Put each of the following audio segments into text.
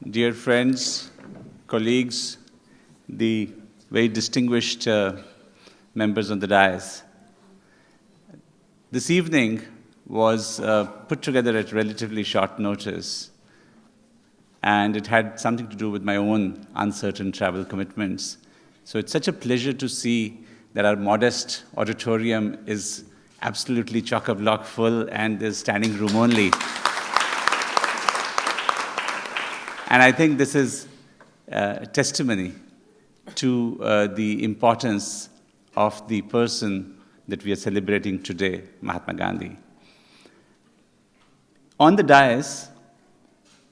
dear friends, colleagues, the very distinguished members on the dais. This evening was put together at relatively short notice, and it had something to do with my own uncertain travel commitments. So it's such a pleasure to see that our modest auditorium is absolutely chock-a-block full and there's standing room only. And I think this is a testimony to the importance of the person that we are celebrating today, Mahatma Gandhi. On the dais,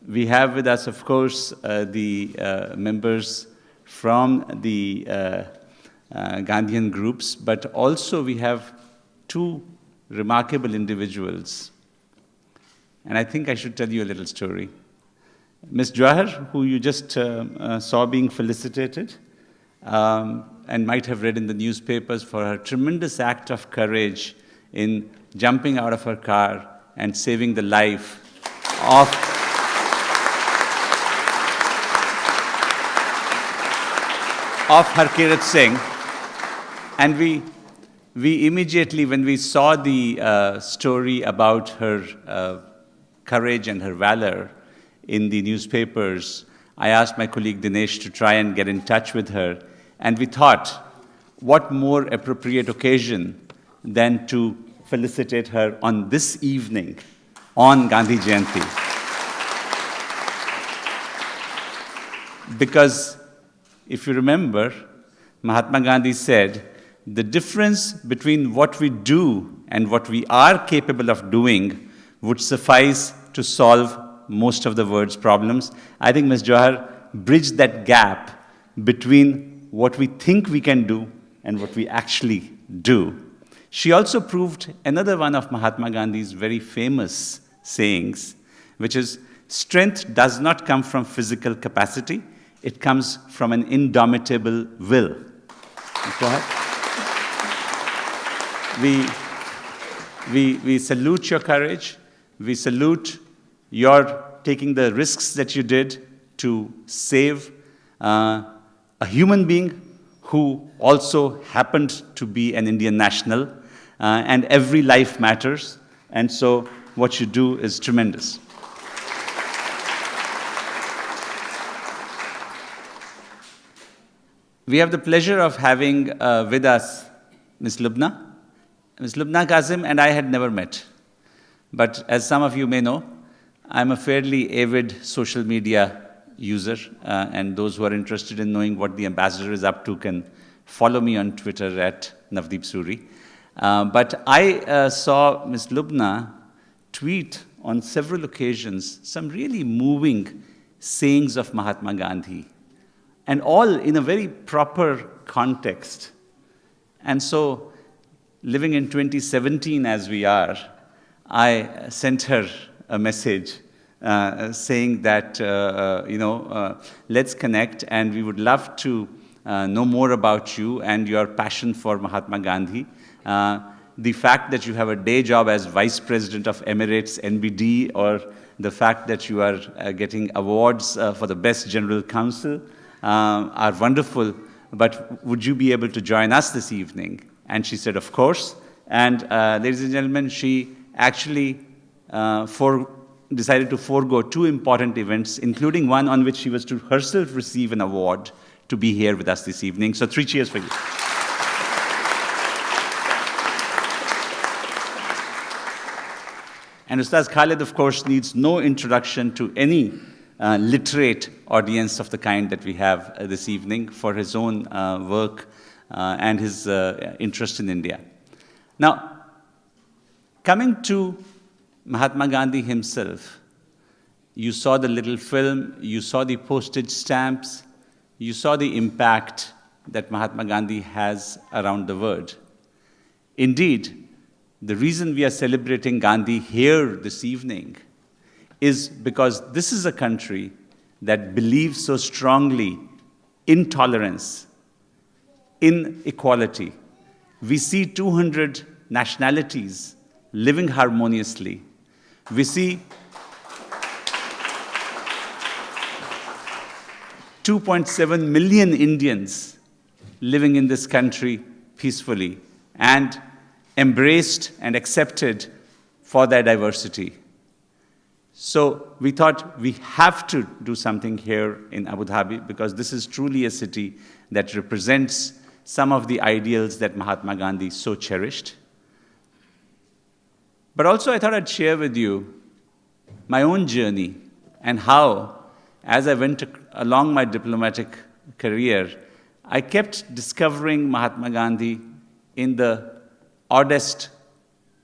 we have with us, of course, the members from the Gandhian groups, but also we have two remarkable individuals. And I think I should tell you a little story. Ms. Jawahar, who you just saw being felicitated, and might have read in the newspapers for her tremendous act of courage in jumping out of her car and saving the life of Harkirat Singh. And we immediately, when we saw the story about her courage and her valor in the newspapers, I asked my colleague Dinesh to try and get in touch with her. And we thought, what more appropriate occasion than to felicitate her on this evening on Gandhi Jayanti. Because if you remember, Mahatma Gandhi said, the difference between what we do and what we are capable of doing would suffice to solve most of the world's problems. I think Ms. Jawahar bridged that gap between what we think we can do and what we actually do. She also proved another one of Mahatma Gandhi's very famous sayings, which is, strength does not come from physical capacity, it comes from an indomitable will. Go ahead. We salute your courage. We salute your taking the risks that you did to save a human being who also happened to be an Indian national. And every life matters. And so what you do is tremendous. We have the pleasure of having with us Ms. Lubna. Ms. Lubna Kazim and I had never met. But as some of you may know, I'm a fairly avid social media user, and those who are interested in knowing what the ambassador is up to can follow me on Twitter at Navdeep Suri. But I saw Ms. Lubna tweet on several occasions some really moving sayings of Mahatma Gandhi, and all in a very proper context. And so, living in 2017 as we are, I sent her a message saying that, let's connect, and we would love to know more about you and your passion for Mahatma Gandhi. The fact that you have a day job as Vice President of Emirates NBD, or the fact that you are getting awards for the Best General Counsel are wonderful, but would you be able to join us this evening? And she said, of course. And ladies and gentlemen, she actually decided to forego two important events, including one on which she was to herself receive an award, to be here with us this evening. So 3 cheers for you. And Ustaz Khalid, of course, needs no introduction to any literate audience of the kind that we have this evening for his own work and his interest in India. Now, coming to Mahatma Gandhi himself, you saw the little film, you saw the postage stamps, you saw the impact that Mahatma Gandhi has around the world. Indeed, the reason we are celebrating Gandhi here this evening is because this is a country that believes so strongly in tolerance, in equality. We see 200 nationalities living harmoniously. We see 2.7 million Indians living in this country peacefully and embraced and accepted for their diversity. So we thought we have to do something here in Abu Dhabi because this is truly a city that represents some of the ideals that Mahatma Gandhi so cherished. But also I thought I'd share with you my own journey and how, as I went along my diplomatic career, I kept discovering Mahatma Gandhi in the oddest,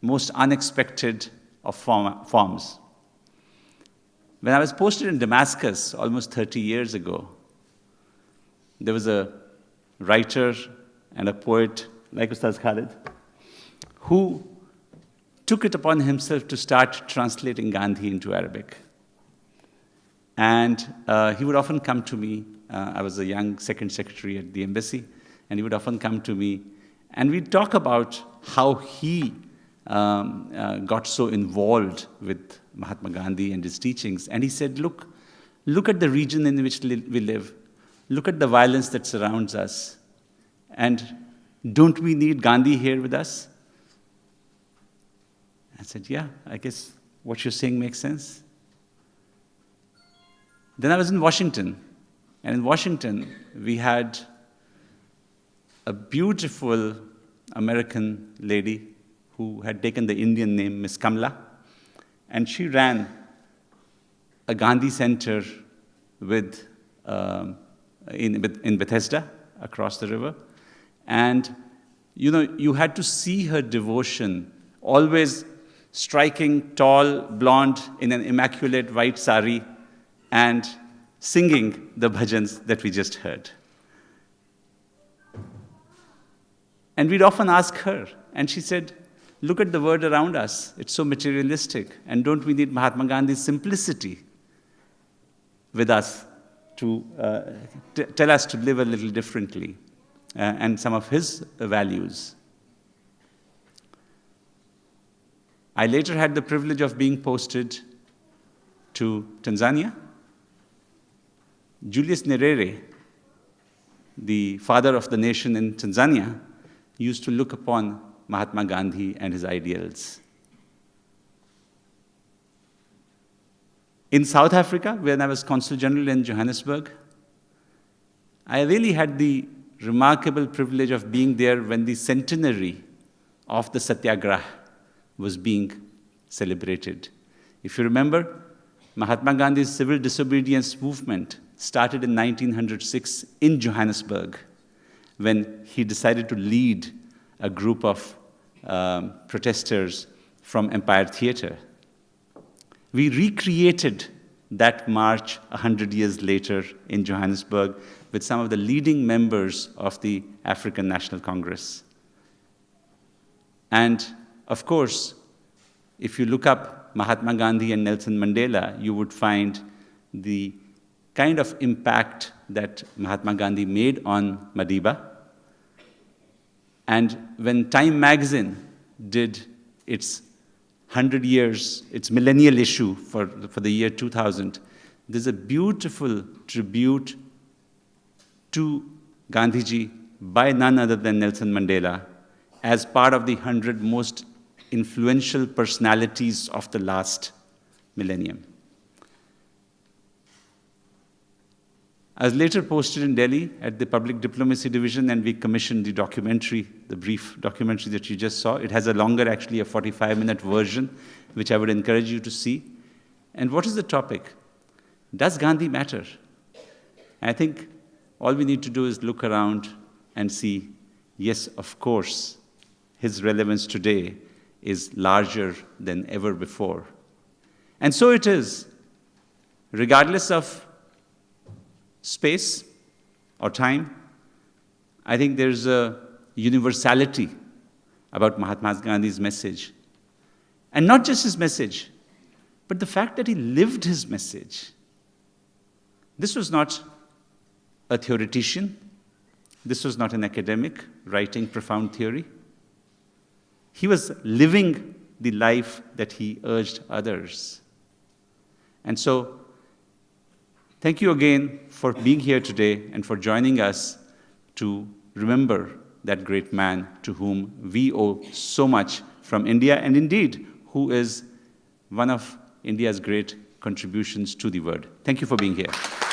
most unexpected of forms. When I was posted in Damascus almost 30 years ago, there was a writer and a poet like Ustaz Khalid who took it upon himself to start translating Gandhi into Arabic. And he would often come to me. I was a young second secretary at the embassy, and he would often come to me, and we'd talk about how he got so involved with Mahatma Gandhi and his teachings. And he said, look at the region in which we live. Look at the violence that surrounds us. And don't we need Gandhi here with us? I said, yeah, I guess what you're saying makes sense. Then I was in Washington. And in Washington, we had a beautiful American lady who had taken the Indian name Miss Kamla. And she ran a Gandhi Center in Bethesda, across the river. And, you had to see her devotion, always striking, tall, blonde, in an immaculate white sari, and singing the bhajans that we just heard. And we'd often ask her, and she said, look at the world around us. It's so materialistic. And don't we need Mahatma Gandhi's simplicity with us to tell us to live a little differently, and some of his values. I later had the privilege of being posted to Tanzania. Julius Nyerere, the father of the nation in Tanzania, used to look upon Mahatma Gandhi and his ideals. In South Africa, when I was Consul General in Johannesburg, I really had the remarkable privilege of being there when the centenary of the Satyagraha was being celebrated. If you remember, Mahatma Gandhi's civil disobedience movement started in 1906 in Johannesburg when he decided to lead a group of protesters from Empire Theatre. We recreated that march 100 years later in Johannesburg with some of the leading members of the African National Congress. And of course, if you look up Mahatma Gandhi and Nelson Mandela, you would find the kind of impact that Mahatma Gandhi made on Madiba. And when Time magazine did its 100 years, its millennial issue for the year 2000, there's a beautiful tribute to Gandhiji by none other than Nelson Mandela as part of the 100 most influential personalities of the last millennium. I was later posted in Delhi at the Public Diplomacy Division, and we commissioned the documentary, the brief documentary that you just saw. It has a longer, actually, a 45-minute version, which I would encourage you to see. And what is the topic? Does Gandhi matter? I think all we need to do is look around and see, yes, of course, his relevance today is larger than ever before. And so it is, regardless of space or time. I think there's a universality about Mahatma Gandhi's message. And not just his message, but the fact that he lived his message. This was not a theoretician. This was not an academic writing profound theory. He was living the life that he urged others. And so, Thank you again for being here today and for joining us to remember that great man to whom we owe so much from India, and indeed, who is one of India's great contributions to the world. Thank you for being here.